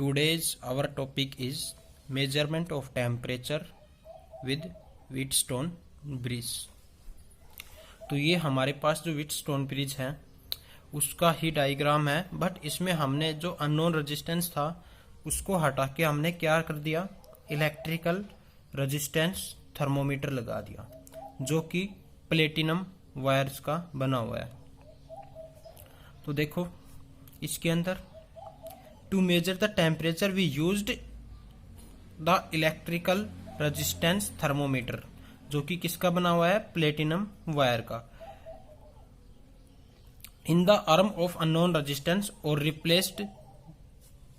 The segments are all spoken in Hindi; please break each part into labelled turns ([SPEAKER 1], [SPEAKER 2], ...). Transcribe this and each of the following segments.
[SPEAKER 1] Today's our topic is measurement of temperature with Wheatstone bridge। तो ये हमारे पास जो व्हीटस्टोन ब्रिज है उसका ही डायग्राम है, बट इसमें हमने जो अननोन रेजिस्टेंस था उसको हटा के हमने क्या कर दिया, इलेक्ट्रिकल रेजिस्टेंस थर्मोमीटर लगा दिया जो कि प्लेटिनम वायर्स का बना हुआ है। तो देखो इसके अंदर to measure the temperature we used the electrical resistance thermometer, जो कि किसका बना हुआ है, प्लेटिनम वायर का। In the arm of unknown resistance और replaced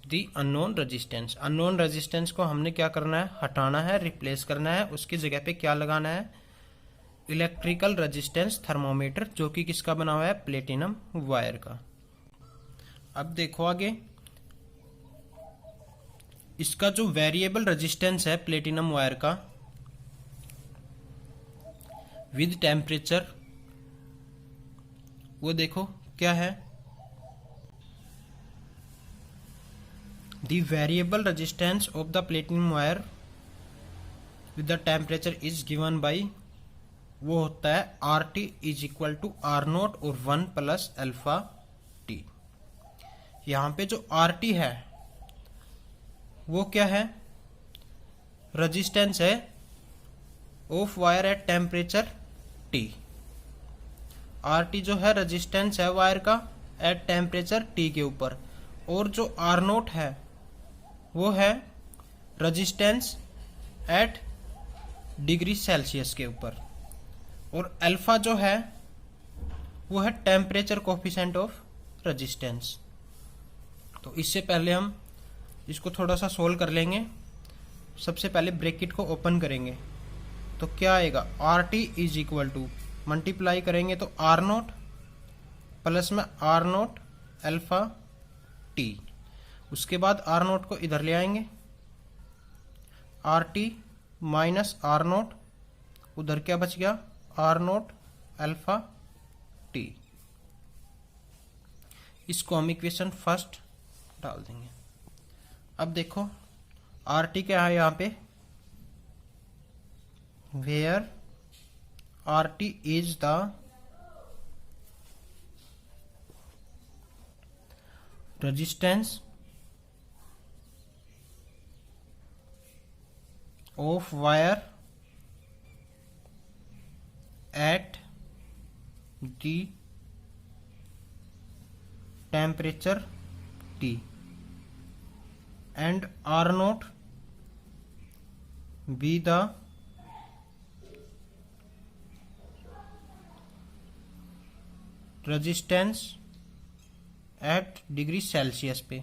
[SPEAKER 1] the unknown resistance. Unknown resistance को हमने क्या करना है, हटाना है, रिप्लेस करना है, उसकी जगह पे क्या लगाना है, इलेक्ट्रिकल रेजिस्टेंस थर्मोमीटर, जो कि किसका बना हुआ है, प्लेटिनम वायर का। अब देखो आगे, इसका जो वेरिएबल रेजिस्टेंस है प्लेटिनम वायर का विद टेम्परेचर, वो देखो क्या है, the variable resistance of the platinum wire with the temperature is given by, वो होता है R T is equal to R naught और 1 प्लस अल्फा टी। यहां पे जो आर टी है वो क्या है, रेजिस्टेंस है of wire at temperature T. R T जो है रेजिस्टेंस है वायर का एट टेम्परेचर टी के ऊपर, और जो आर नोट है वो है रेजिस्टेंस एट डिग्री सेल्सियस के ऊपर, और अल्फा जो है वो है टेम्परेचर कोफिशिएंट ऑफ रेजिस्टेंस। तो इससे पहले हम इसको थोड़ा सा सोल्व कर लेंगे। सबसे पहले ब्रैकेट को ओपन करेंगे तो क्या आएगा, R T is equal to, multiply करेंगे तो आर नोट प्लस में आर नोट अल्फा टी, उसके बाद आर नोट को इधर ले आएंगे, R T minus R naught, उधर क्या बच गया, आर नोट अल्फा टी। इसको हम इक्वेशन फर्स्ट डाल देंगे। अब देखो आर टी क्या है यहाँ पे, where R T is the resistance of wire at the temperature T, and R naught be the resistance at degree Celsius पे,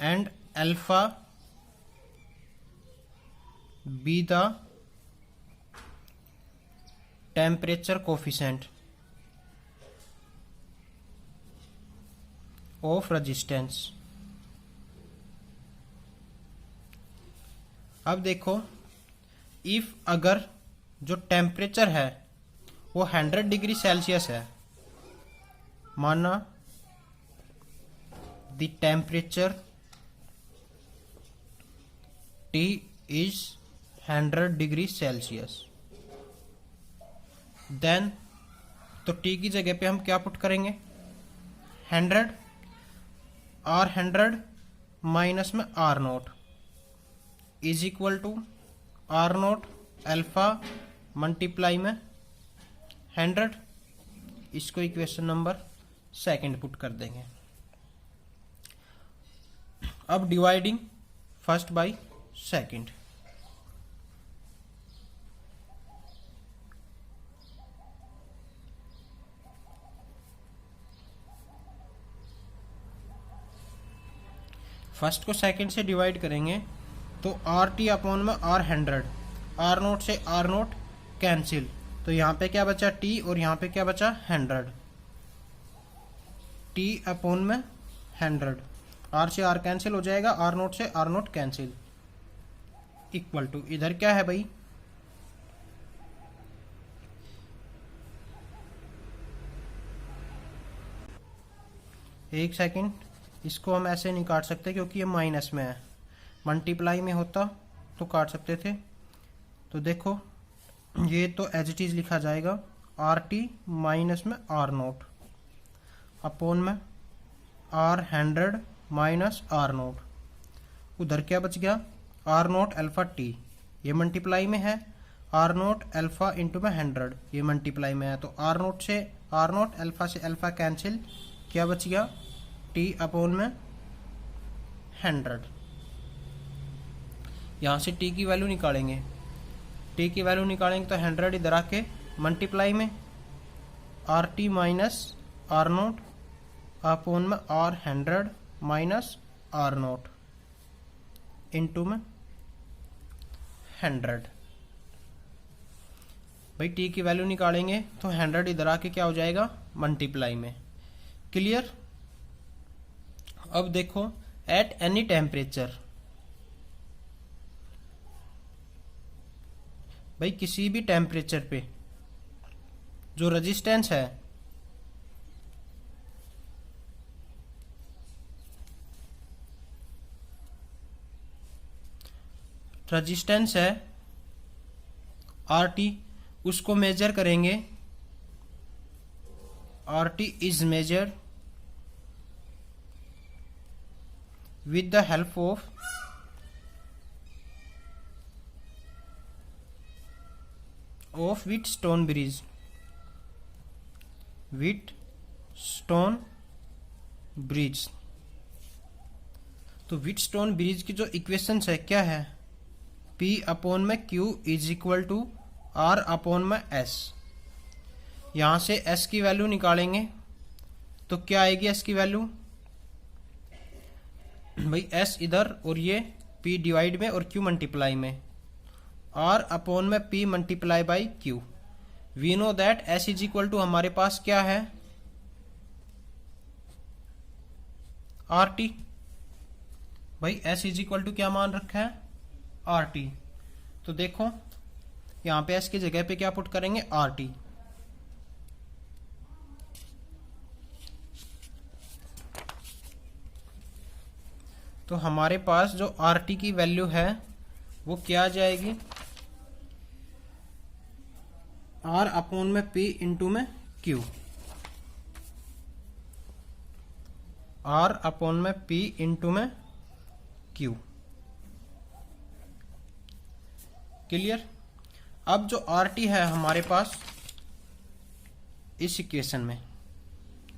[SPEAKER 1] and alpha be the temperature coefficient of resistance। अब देखो, इफ अगर जो टेम्परेचर है वो 100 डिग्री सेल्सियस है, माना the temperature T is 100 degree Celsius, then तो टी की जगह पे हम क्या पुट करेंगे, 100 और 100 माइनस में R naught is equal to R naught alpha multiply में 100। इसको इक्वेशन नंबर सेकंड पुट कर देंगे। अब dividing first by second, first को सेकंड से डिवाइड करेंगे तो आर टी अपॉन में आर 100, आर नोट से आर नोट कैंसिल, तो यहाँ पे क्या बचा, टी, और यहाँ पे क्या बचा, 100, टी अपॉन में 100, आर से आर कैंसिल हो जाएगा, आर नोट से R naught cancel, equal to, इधर क्या है भाई, एक सेकंड, इसको हम ऐसे नहीं काट सकते क्योंकि ये माइनस में है, मल्टीप्लाई में होता तो काट सकते थे। तो देखो ये तो एज इट इज लिखा जाएगा आर टी माइनस में आर नोट अपॉन में आर 100 माइनस आर नोट। उधर क्या बच गया, आर नोट अल्फा टी, ये मल्टीप्लाई में है, आर नोट अल्फा इंटू में 100 ये मल्टीप्लाई में है। तो आर नोट अल्फा से अल्फा कैंसिल, क्या बच गया टी अपॉन में 100। यहाँ से टी की वैल्यू निकालेंगे, टी की वैल्यू निकालेंगे तो 100 इधर आके मल्टीप्लाई में R T minus R naught upon में R 100 minus R naught into में 100। भाई टी की वैल्यू निकालेंगे तो 100 इधर आके क्या हो जाएगा मल्टीप्लाई में। क्लियर। अब देखो एट एनी टेम्परेचर, भाई किसी भी टेम्परेचर पे जो रेजिस्टेंस है आर टी, उसको मेजर करेंगे। Are T is measured with the help of Wheatstone bridge। Wheatstone bridge। तो Wheatstone bridge की जो इक्वेशन है क्या है, P अपॉन में Q is equal to R upon में S। यहां से S की वैल्यू निकालेंगे तो क्या आएगी S की वैल्यू, भाई S इधर और ये P डिवाइड में और Q मल्टीप्लाई में, R अपॉन में P multiply by Q। We know that S is equal to हमारे पास क्या है RT। भाई S इज इक्वल टू क्या मान रखा है RT। तो देखो यहां पे S की जगह पे क्या पुट करेंगे RT। तो हमारे पास जो RT की वैल्यू है वो क्या आ जाएगी, R अपॉन में P इंटू में Q। R अपॉन में P इंटू में Q। क्लियर। अब जो RT है हमारे पास इस इक्वेशन में,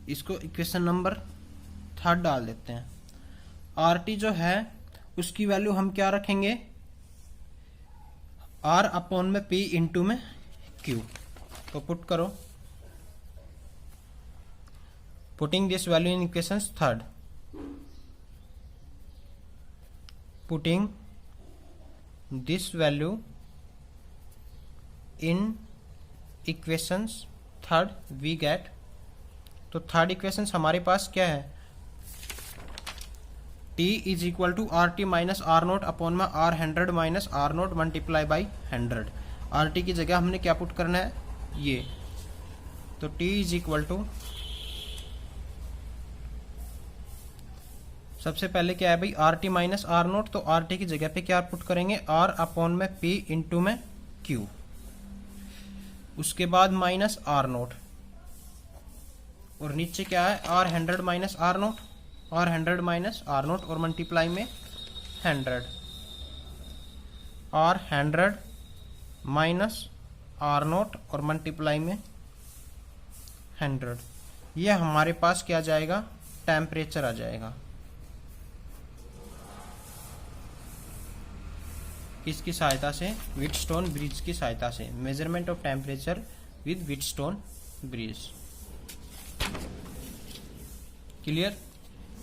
[SPEAKER 1] इसको इक्वेशन नंबर 3 डाल देते हैं। RT जो है उसकी वैल्यू हम क्या रखेंगे, R अपॉन में P इंटू में Q। तो पुट करो, putting this value in equation 3, putting this value in equation 3 we get. तो थर्ड इक्वेशन हमारे पास क्या है, T is equal to R T minus R naught upon में R 100 minus R naught multiply by 100। R T की जगह हमने क्या पुट करना है ये, तो T इज इक्वल टू, सबसे पहले क्या है भाई R T minus R naught, तो आर टी की जगह पे क्या पुट करेंगे R अपॉन में P इंटू में Q। उसके बाद माइनस आर नोट और नीचे क्या है R 100 माइनस आर नोट, और 100 माइनस आर नोट और मल्टीप्लाई में 100, और 100 माइनस आर नोट और मल्टीप्लाई में 100। ये हमारे पास क्या जाएगा टेम्परेचर आ जाएगा। किसकी सहायता से, व्हीटस्टोन ब्रिज की सहायता से, measurement of temperature with Wheatstone bridge. Clear.